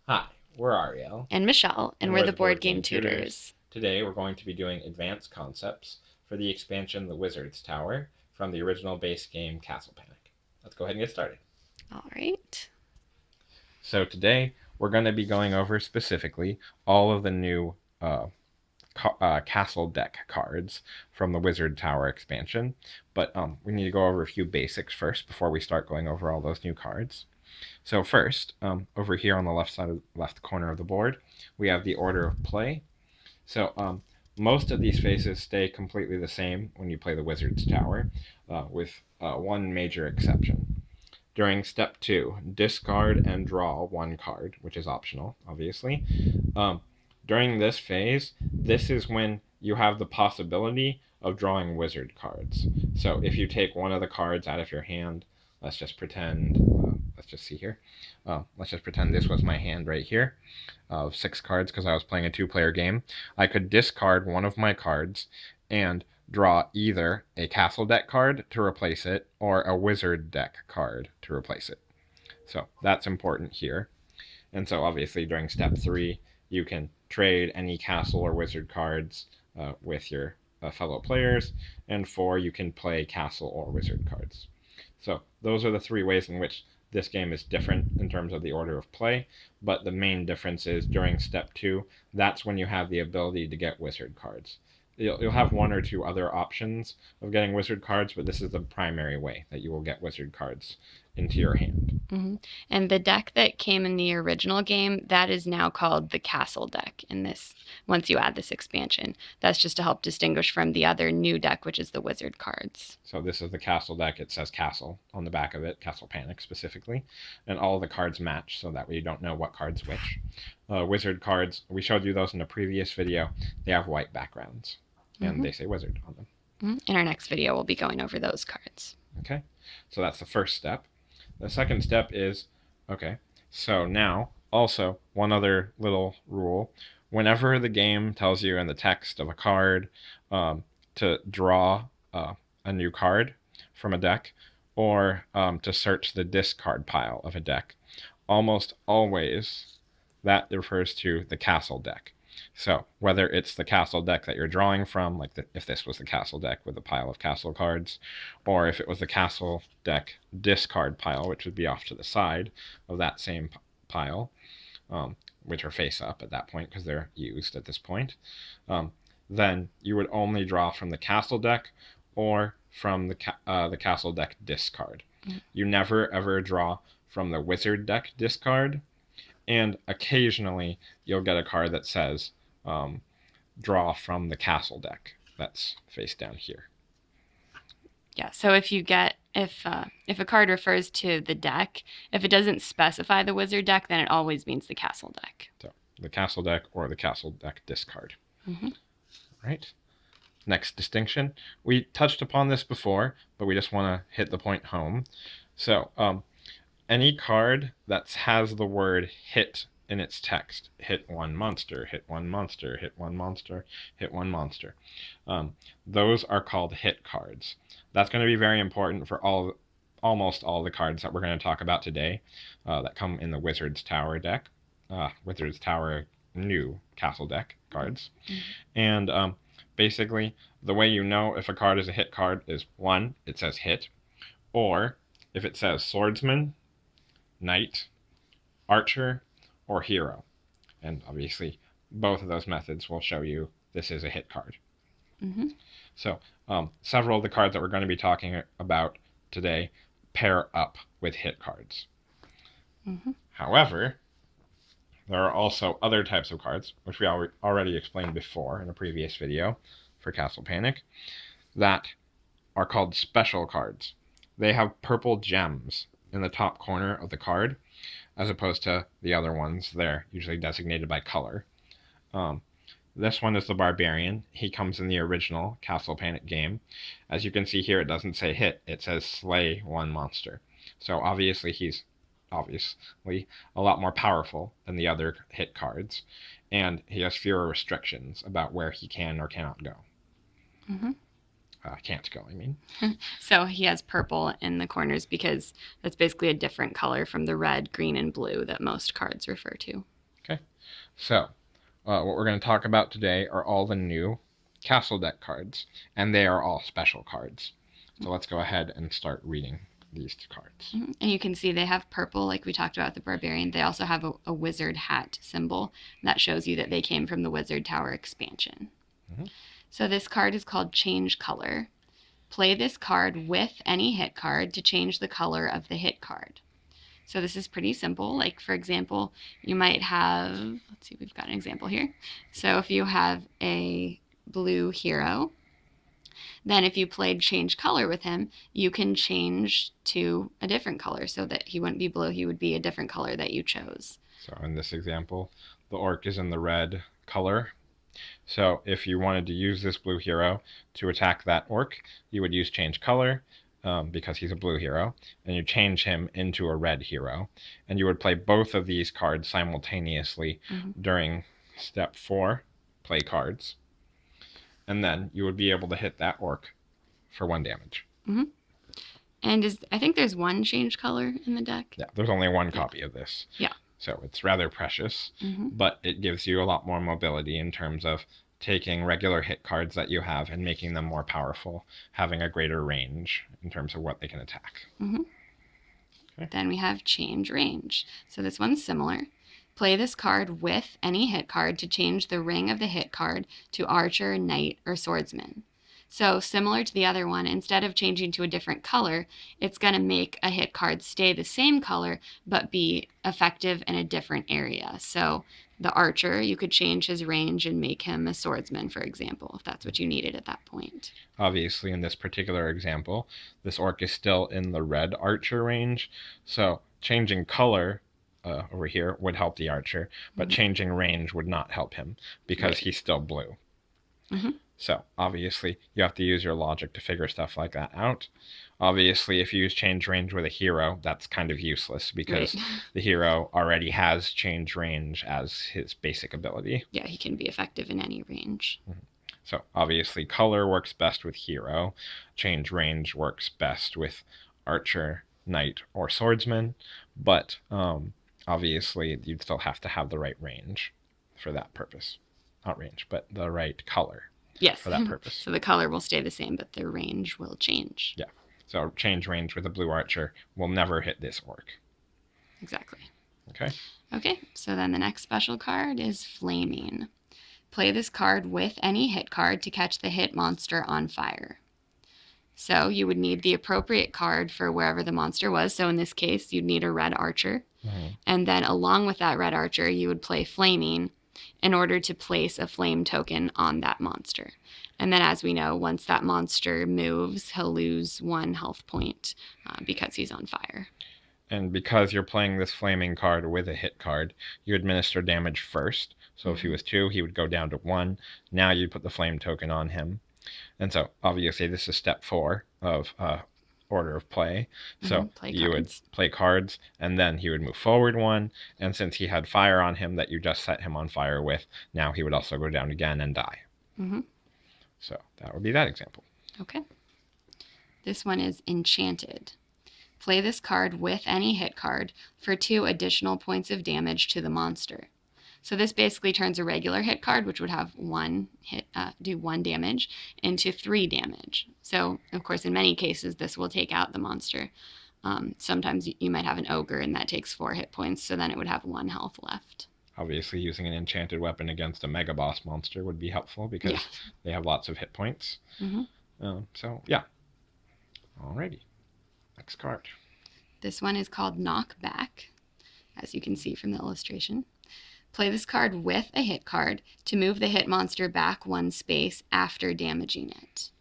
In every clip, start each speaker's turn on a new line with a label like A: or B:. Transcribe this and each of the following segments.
A: Hi, we're Ariel,
B: And Michelle, and
A: and
B: we're
A: we're
B: the
A: the
B: board
A: Board
B: game
A: Game Tutors.
B: tutors.
A: Today we're going to be doing advanced concepts for the expansion The Wizard's Tower from the original base game Castle Panic. Let's go ahead and get started.
B: All right.
A: So today we're going to be going over specifically all of the new castle deck cards from the Wizard Tower expansion, but we need to go over a few basics first before we start going over all those new cards. So first, over here on the left corner of the board, we have the order of play. So most of these phases stay completely the same when you play the Wizard's Tower, with one major exception. During step 2, discard and draw one card, which is optional, obviously. Um, During this phase, this is when you have the possibility of drawing wizard cards. So if you take one of the cards out of your hand, let's just pretend, let's just see here. Let's just pretend this was my hand right here of 6 cards because I was playing a 2-player game. I could discard one of my cards and draw either a castle deck card to replace it or a wizard deck card to replace it. So that's important here. And so obviously during step 3, you can trade any castle or wizard cards with your fellow players, and 4, you can play castle or wizard cards. So those are the 3 ways in which this game is different in terms of the order of play, but the main difference is during step 2, that's when you have the ability to get wizard cards. You'll have 1 or 2 other options of getting wizard cards, but this is the primary way that you will get wizard cards into your hand.
B: Mm-hmm. And the deck that came in the original game, that is now called the Castle deck in this, once you add this expansion. That's just to help distinguish from the other new deck, which is the Wizard cards.
A: So this is the Castle deck. It says Castle on the back of it, Castle Panic specifically. And all the cards match, so that way you don't know what card's which. Wizard cards, we showed you those in a previous video. They have white backgrounds, and they say Wizard on them.
B: In our next video, we'll be going over those cards.
A: Okay, so that's the first step. The second step is, okay, so now, also, one other little rule. Whenever the game tells you in the text of a card to draw a new card from a deck, or to search the discard pile of a deck, almost always that refers to the castle deck. So whether it's the castle deck that you're drawing from, like if this was the castle deck with a pile of castle cards, or if it was the castle deck discard pile, which would be off to the side of that same pile, which are face up at that point because they're used at this point, then you would only draw from the castle deck or from the castle deck discard. You never ever draw from the wizard deck discard, and occasionally you'll get a card that says draw from the castle deck that's face down here.
B: Yeah, so if you get, if a card refers to the deck, if it doesn't specify the wizard deck, then it always means the castle deck.
A: So the castle deck or the castle deck discard. Right. Next distinction. We touched upon this before, but we just want to hit the point home. So any card that has the word hit in its text, hit one monster, hit one monster, hit one monster, hit one monster, those are called hit cards. That's going to be very important for almost all the cards that we're going to talk about today that come in the Wizard's Tower deck, Wizard's Tower new castle deck cards. And basically, the way you know if a card is a hit card is 1, it says hit, or if it says swordsman, knight, archer, or hero. And obviously, both of those methods will show you this is a hit card. So several of the cards that we're going to be talking about today pair up with hit cards. However, there are also other types of cards, which we already explained before in a previous video for Castle Panic, that are called special cards. They have purple gems in the top corner of the card, as opposed to the other ones. They're usually designated by color. This one is the Barbarian. He comes in the original Castle Panic game. As you can see here, it doesn't say hit, it says slay one monster. So obviously he's a lot more powerful than the other hit cards, and he has fewer restrictions about where he can or cannot go. Can't go, I mean.
B: So he has purple in the corners because that's basically a different color from the red, green, and blue that most cards refer to.
A: Okay, so what we're going to talk about today are all the new castle deck cards, and they are all special cards. So let's go ahead and start reading these cards.
B: And you can see they have purple, like we talked about the barbarian. They also have a wizard hat symbol that shows you that they came from the Wizard Tower expansion. So this card is called Change Color. Play this card with any hit card to change the color of the hit card. So this is pretty simple. Like, for example, you might have, let's see, we've got an example here. So if you have a blue hero, then if you played Change Color with him, you can change to a different color so that he wouldn't be blue, he would be a different color that you chose.
A: So in this example, the orc is in the red color. So if you wanted to use this blue hero to attack that orc, you would use Change Color because he's a blue hero, and you change him into a red hero. And you would play both of these cards simultaneously during step 4, play cards. And then you would be able to hit that orc for 1 damage.
B: And I think there's one Change Color in the deck.
A: Yeah, there's only one copy of this.
B: Yeah.
A: So it's rather precious, but it gives you a lot more mobility in terms of taking regular hit cards that you have and making them more powerful, having a greater range in terms of what they can attack.
B: Okay. Then we have Change Range. So this one's similar. Play this card with any hit card to change the ring of the hit card to Archer, Knight, or Swordsman. So similar to the other one, instead of changing to a different color, it's going to make a hit card stay the same color, but be effective in a different area. So the Archer, you could change his range and make him a Swordsman, for example, if that's what you needed at that point.
A: Obviously, in this particular example, this orc is still in the red Archer range, so changing color over here would help the Archer, but changing range would not help him because he's still blue. So obviously you have to use your logic to figure stuff like that out. Obviously, if you use change range with a hero, that's kind of useless because the hero already has change range as his basic ability.
B: Yeah, he can be effective in any range.
A: So obviously color works best with hero. Change range works best with Archer, Knight, or Swordsman. But obviously you'd still have to have the right range for that purpose. Not range, but the right color.
B: Yes.
A: For that purpose.
B: So the color will stay the same, but the range will change.
A: Yeah. So change range with a blue Archer will never hit this orc.
B: Exactly.
A: Okay.
B: Okay, so then the next special card is Flaming. Play this card with any hit card to catch the hit monster on fire. So you would need the appropriate card for wherever the monster was. So in this case, you'd need a red Archer. And then along with that red Archer, you would play Flaming in order to place a flame token on that monster. And then, as we know, once that monster moves, he'll lose 1 health point because he's on fire.
A: And because you're playing this flaming card with a hit card, you administer damage first. So if he was 2, he would go down to 1. Now you put the flame token on him. And so obviously this is step 4 of order of play. So you would play cards, and then he would move forward 1. And since he had fire on him that you just set him on fire with, now he would also go down again and die. So that would be that example.
B: Okay. This one is Enchanted. Play this card with any hit card for 2 additional points of damage to the monster. So this basically turns a regular hit card, which would have 1 hit, do 1 damage, into 3 damage. So, of course, in many cases, this will take out the monster. Sometimes you might have an ogre, and that takes 4 hit points, so then it would have 1 health left.
A: Obviously, using an enchanted weapon against a mega boss monster would be helpful because they have lots of hit points. So, yeah. Alrighty. Next card.
B: This one is called Knockback, as you can see from the illustration. Play this card with a hit card to move the hit monster back 1 space after damaging it.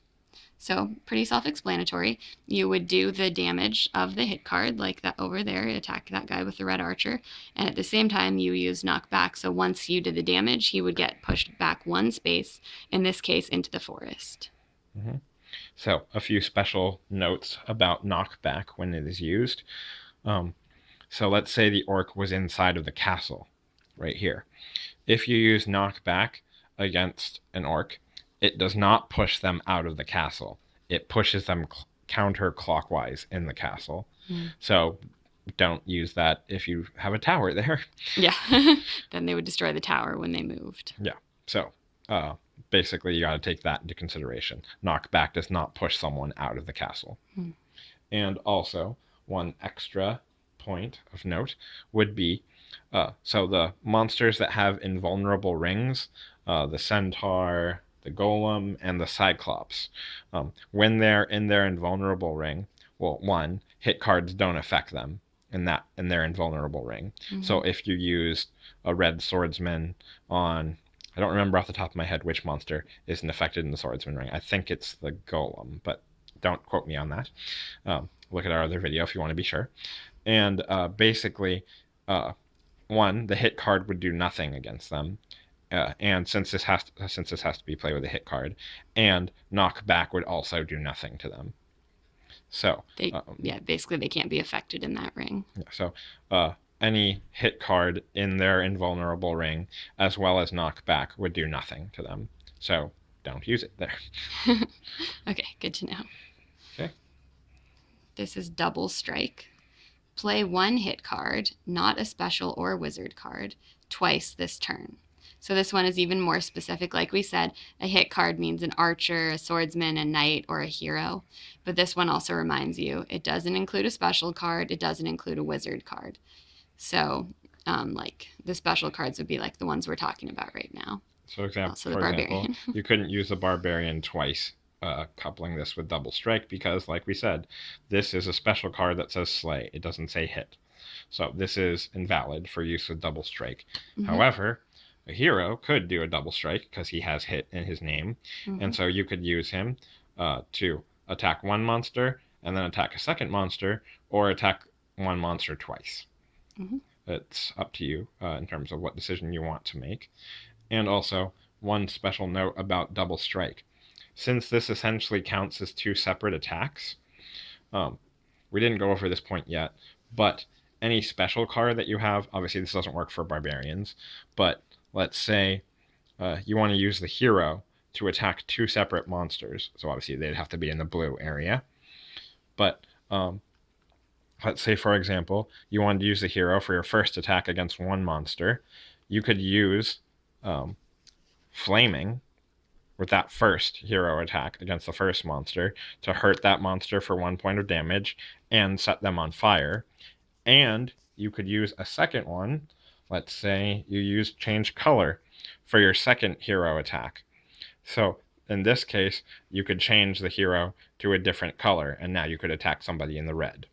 B: So pretty self-explanatory. You would do the damage of the hit card, like that over there, attack that guy with the red Archer, and at the same time you use knockback, so once you did the damage, he would get pushed back 1 space, in this case into the forest.
A: So a few special notes about knockback when it is used. So let's say the orc was inside of the castle, right here. If you use knockback against an orc, it does not push them out of the castle. It pushes them counterclockwise in the castle. So don't use that if you have a tower there.
B: Yeah. Then they would destroy the tower when they moved.
A: Yeah. So basically, you got to take that into consideration. Knockback does not push someone out of the castle. And also, one extra point of note would be so the monsters that have invulnerable rings, the centaur, the golem, and the cyclops, when they're in their invulnerable ring, well, one, hit cards don't affect them in their invulnerable ring. So if you used a red swordsman on, I don't remember off the top of my head which monster isn't affected in the swordsman ring. I think it's the golem, but don't quote me on that. Look at our other video if you want to be sure. And basically, one, the hit card would do nothing against them. And since this has to be played with a hit card, and knockback would also do nothing to them. So
B: basically they can't be affected in that ring.
A: So any hit card in their invulnerable ring, as well as knockback, would do nothing to them. So don't use it there.
B: Okay, good to know.
A: Okay.
B: This is double strike. Play one hit card, not a special or wizard card, twice this turn. So this one is even more specific. Like we said, a hit card means an archer, a swordsman, a knight, or a hero. But this one also reminds you, it doesn't include a special card. It doesn't include a wizard card. So like the special cards would be like the ones we're talking about right now.
A: So for example, you couldn't use the barbarian twice, coupling this with double strike, because like we said, this is a special card that says slay. It doesn't say hit. So this is invalid for use with double strike. However, a hero could do a double strike because he has hit in his name. And so you could use him to attack one monster and then attack a second monster, or attack one monster twice. It's up to you in terms of what decision you want to make. And also, one special note about double strike. Since this essentially counts as two separate attacks, we didn't go over this point yet, but any special card that you have, obviously this doesn't work for barbarians, but let's say you want to use the hero to attack two separate monsters. So obviously they'd have to be in the blue area. But let's say, for example, you wanted to use the hero for your first attack against one monster. You could use Flaming with that first hero attack against the first monster to hurt that monster for 1 point of damage and set them on fire. And you could use a second one. Let's say you use Change Color for your second hero attack. So in this case, you could change the hero to a different color, and now you could attack somebody in the red.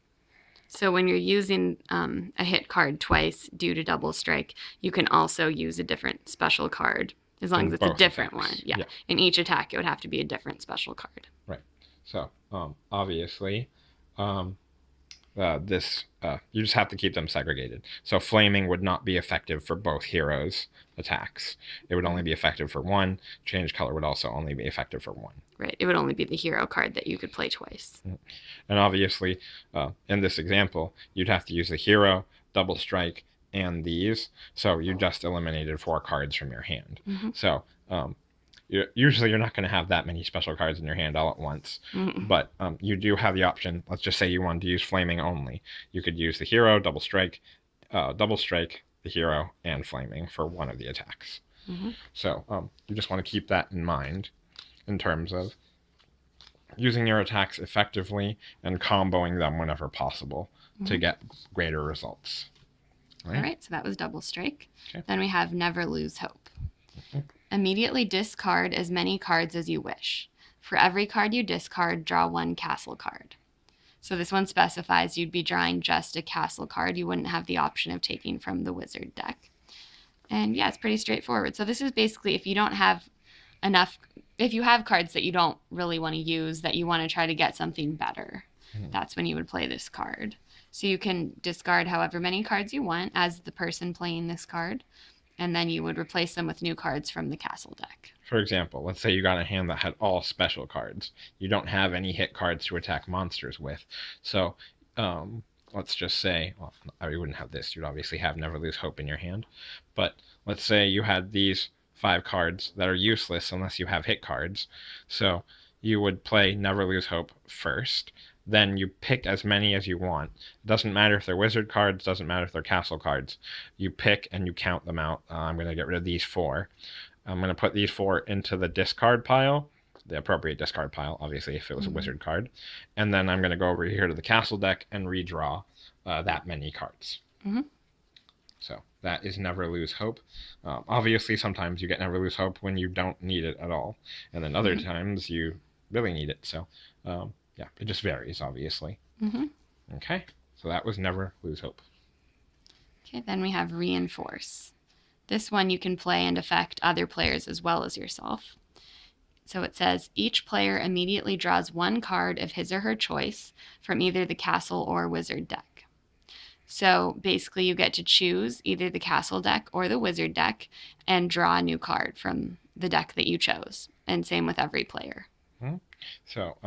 B: So when you're using a hit card twice due to double strike, you can also use a different special card, as long as it's a different one. Yeah. In each attack, it would have to be a different special card.
A: Right. So obviously, you just have to keep them segregated. So Flaming would not be effective for both heroes' attacks. It would only be effective for one. Change Color would also only be effective for one.
B: Right. It would only be the hero card that you could play twice.
A: And obviously, in this example, you'd have to use the hero, double strike, and these. So you just eliminated 4 cards from your hand. So usually you're not going to have that many special cards in your hand all at once. But you do have the option. Let's just say you wanted to use Flaming only. You could use the hero, double strike, the hero, and Flaming for one of the attacks. So you just want to keep that in mind in terms of using your attacks effectively and comboing them whenever possible to get greater results.
B: All right, so that was double strike. Okay. Then we have Never Lose Hope. Immediately discard as many cards as you wish. For every card you discard, draw 1 castle card. So this one specifies you'd be drawing just a castle card. You wouldn't have the option of taking from the wizard deck. And yeah, it's pretty straightforward. So this is basically if you don't have enough, if you have cards that you don't really want to use, that you want to try to get something better, that's when you would play this card. So you can discard however many cards you want as the person playing this card, and then you would replace them with new cards from the castle deck.
A: For example, let's say you got a hand that had all special cards. You don't have any hit cards to attack monsters with. So let's just say, well, you wouldn't have this. You'd obviously have Never Lose Hope in your hand. But let's say you had these 5 cards that are useless unless you have hit cards. So you would play Never Lose Hope first, then you pick as many as you want. It doesn't matter if they're wizard cards, doesn't matter if they're castle cards. You pick and you count them out. I'm going to get rid of these 4. I'm going to put these 4 into the discard pile, the appropriate discard pile, obviously, if it was a wizard card. And then I'm going to go over here to the castle deck and redraw that many cards. So that is Never Lose Hope. Obviously, sometimes you get Never Lose Hope when you don't need it at all. And then other times you really need it. So, yeah, it just varies, obviously. Okay, so that was Never Lose Hope.
B: Okay, then we have Reinforce. This one you can play and affect other players as well as yourself. So it says, each player immediately draws 1 card of his or her choice from either the castle or wizard deck. So basically you get to choose either the castle deck or the wizard deck and draw a new card from the deck that you chose. And same with every player.
A: So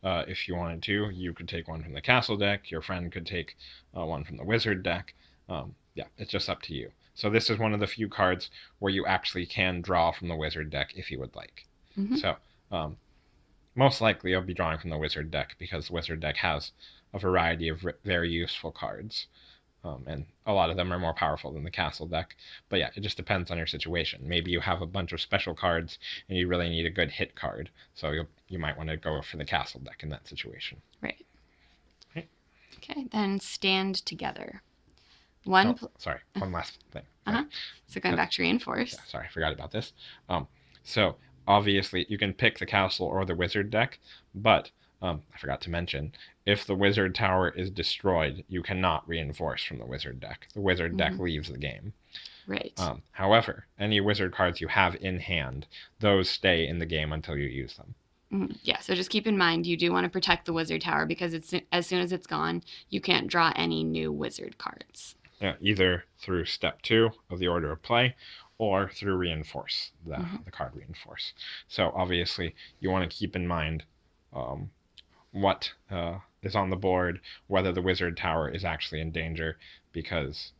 A: if you wanted to, you could take one from the castle deck. Your friend could take one from the wizard deck. Yeah, it's just up to you. So this is one of the few cards where you actually can draw from the wizard deck if you would like. So most likely I'll be drawing from the wizard deck because the wizard deck has a variety of very useful cards. And a lot of them are more powerful than the castle deck. But yeah, it just depends on your situation. Maybe you have a bunch of special cards and you really need a good hit card. So you might want to go for the castle deck in that situation.
B: Right.
A: Okay,
B: then Stand Together.
A: One last thing.
B: So going back to Reinforce.
A: Yeah, sorry, I forgot about this. So obviously you can pick the castle or the wizard deck, but I forgot to mention, if the wizard tower is destroyed, you cannot reinforce from the wizard deck. The wizard deck leaves the game.
B: Right.
A: However, any wizard cards you have in hand, those stay in the game until you use them.
B: Yeah, so just keep in mind, you do want to protect the wizard tower because as soon as it's gone, you can't draw any new wizard cards.
A: Either through step 2 of the order of play or through Reinforce, the card Reinforce. So obviously you want to keep in mind what is on the board, whether the wizard tower is actually in danger, because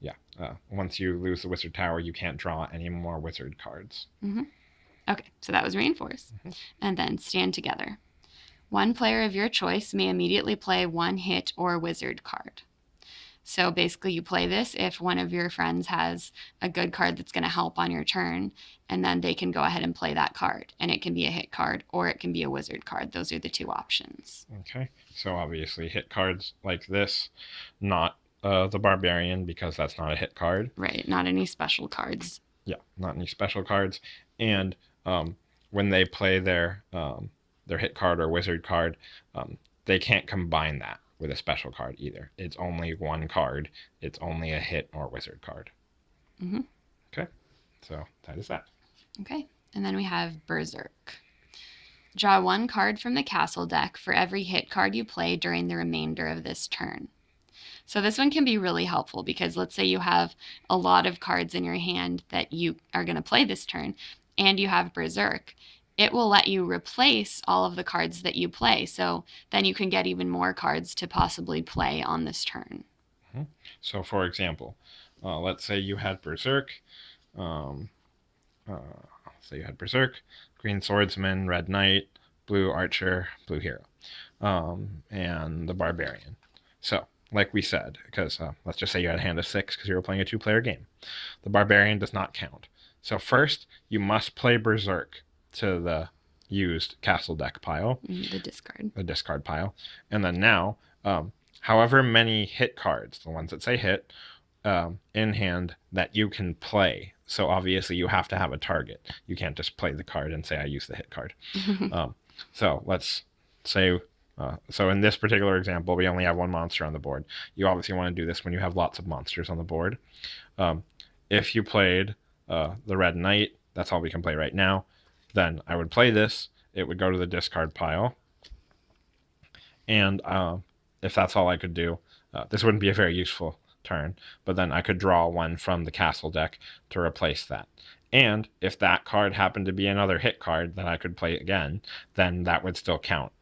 A: once you lose the wizard tower, you can't draw any more wizard cards.
B: Okay, so that was Reinforce. And then Stand Together. 1 player of your choice may immediately play 1 hit or wizard card. So basically you play this if one of your friends has a good card that's going to help on your turn, and then they can go ahead and play that card. And it can be a hit card or it can be a wizard card. Those are the 2 options.
A: Okay, so obviously hit cards like this, not the Barbarian, because that's not a hit card.
B: Right, not any special cards.
A: Yeah, not any special cards. And when they play their hit card or wizard card, they can't combine that with a special card either. It's only 1 card. It's only a hit or wizard card. Okay, so that is that.
B: Okay, and then we have Berserk. Draw 1 card from the castle deck for every hit card you play during the remainder of this turn. So this one can be really helpful because let's say you have a lot of cards in your hand that you are going to play this turn, and you have Berserk. It will let you replace all of the cards that you play. So then you can get even more cards to possibly play on this turn.
A: So for example, let's say you had Berserk. Green Swordsman, Red Knight, Blue Archer, Blue Hero, and the Barbarian. So like we said, because let's just say you had a hand of 6 because you were playing a 2-player game. The Barbarian does not count. So first, you must play Berserk to the used castle deck pile.
B: The discard.
A: The discard pile. And then now, however many hit cards, the ones that say hit, in hand that you can play. So obviously you have to have a target. You can't just play the card and say, I use the hit card. So let's say, so in this particular example, we only have 1 monster on the board. You obviously want to do this when you have lots of monsters on the board. If you played the Red Knight, that's all we can play right now. Then I would play this. It would go to the discard pile. And if that's all I could do, this wouldn't be a very useful turn. But then I could draw 1 from the castle deck to replace that. And if that card happened to be another hit card that I could play again, then that would still count.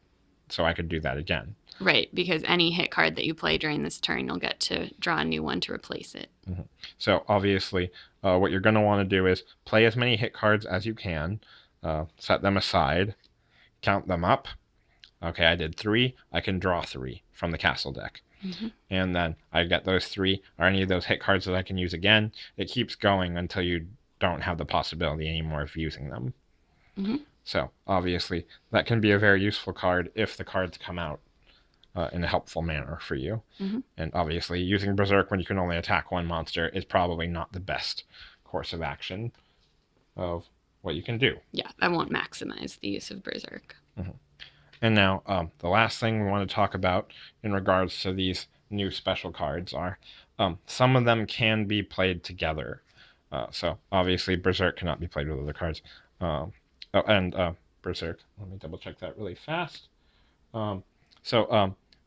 A: So I could do that again.
B: Right, because any hit card that you play during this turn, you'll get to draw a new one to replace it.
A: So obviously, what you're going to want to do is play as many hit cards as you can. Set them aside, count them up, okay, I did 3, I can draw 3 from the castle deck. And then I get those 3. Are any of those hit cards that I can use again? It keeps going until you don't have the possibility anymore of using them. So obviously that can be a very useful card if the cards come out in a helpful manner for you. And obviously using Berserk when you can only attack one monster is probably not the best course of action of what you can do.
B: Yeah, that won't maximize the use of Berserk.
A: And now the last thing we want to talk about in regards to these new special cards are some of them can be played together. So obviously Berserk cannot be played with other cards. Berserk, let me double check that really fast.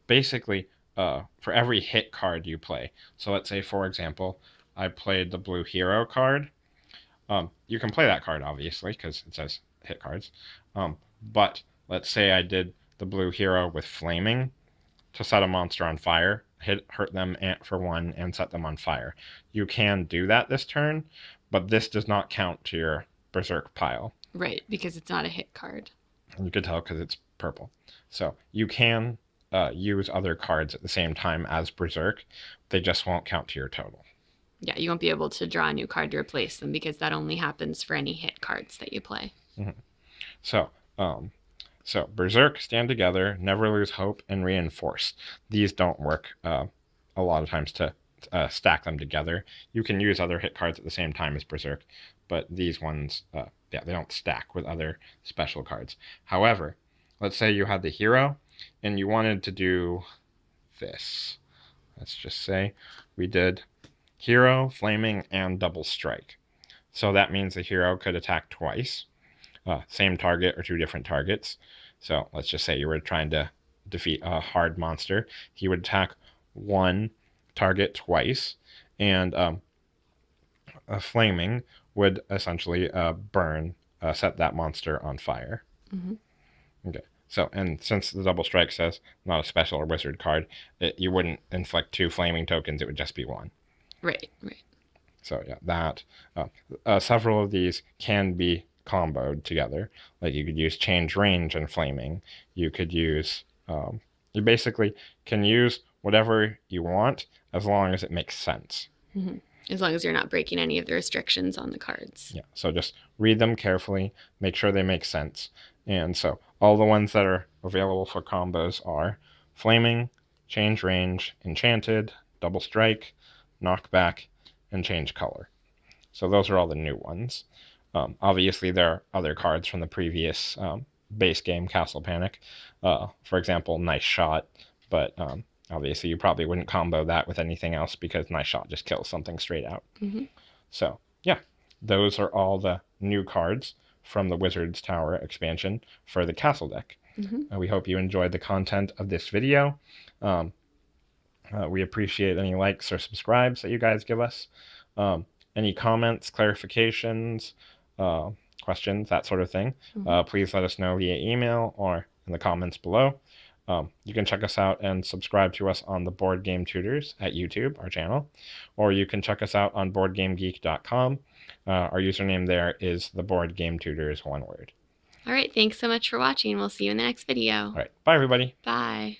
A: Basically, for every hit card you play, so let's say, for example, I played the blue hero card. You can play that card, obviously, because it says hit cards. But let's say I did the blue hero with flaming to set a monster on fire, hurt them for 1, and set them on fire. You can do that this turn, but this does not count to your Berserk pile.
B: Right, because it's not a hit card.
A: And you can tell because it's purple. So you can use other cards at the same time as Berserk. They just won't count to your total.
B: Yeah, you won't be able to draw a new card to replace them because that only happens for any hit cards that you play.
A: So Berserk, Stand Together, Never Lose Hope, and Reinforce. These don't work a lot of times to stack them together. You can use other hit cards at the same time as Berserk, but these ones, they don't stack with other special cards. However, let's say you had the hero and you wanted to do this. Let's just say we did hero, flaming, and double strike. So that means the hero could attack twice. Same target or 2 different targets. So let's just say you were trying to defeat a hard monster. He would attack 1 target twice, and a flaming would essentially set that monster on fire. Okay. So, and since the double strike says not a special or wizard card, you wouldn't inflict 2 flaming tokens. It would just be 1.
B: Right.
A: So yeah, that several of these can be comboed together. Like you could use change range and flaming. You could use you basically can use whatever you want as long as it makes sense.
B: As long as you're not breaking any of the restrictions on the cards.
A: Yeah, so just read them carefully, make sure they make sense. And so all the ones that are available for combos are flaming, change range, enchanted, double strike, knockback, and change color. So those are all the new ones. Obviously, there are other cards from the previous base game, Castle Panic. For example, Nice Shot, but obviously you probably wouldn't combo that with anything else because Nice Shot just kills something straight out. So yeah, those are all the new cards from the Wizard's Tower expansion for the Castle deck. We hope you enjoyed the content of this video. We appreciate any likes or subscribes that you guys give us. Any comments, clarifications, questions, that sort of thing, please let us know via email or in the comments below. You can check us out and subscribe to us on the Board Game Tutors at YouTube, our channel, or you can check us out on BoardGameGeek.com. Our username there is the Board Game Tutors, one word.
B: All right, thanks so much for watching. We'll see you in the next video.
A: All right, bye everybody.
B: Bye.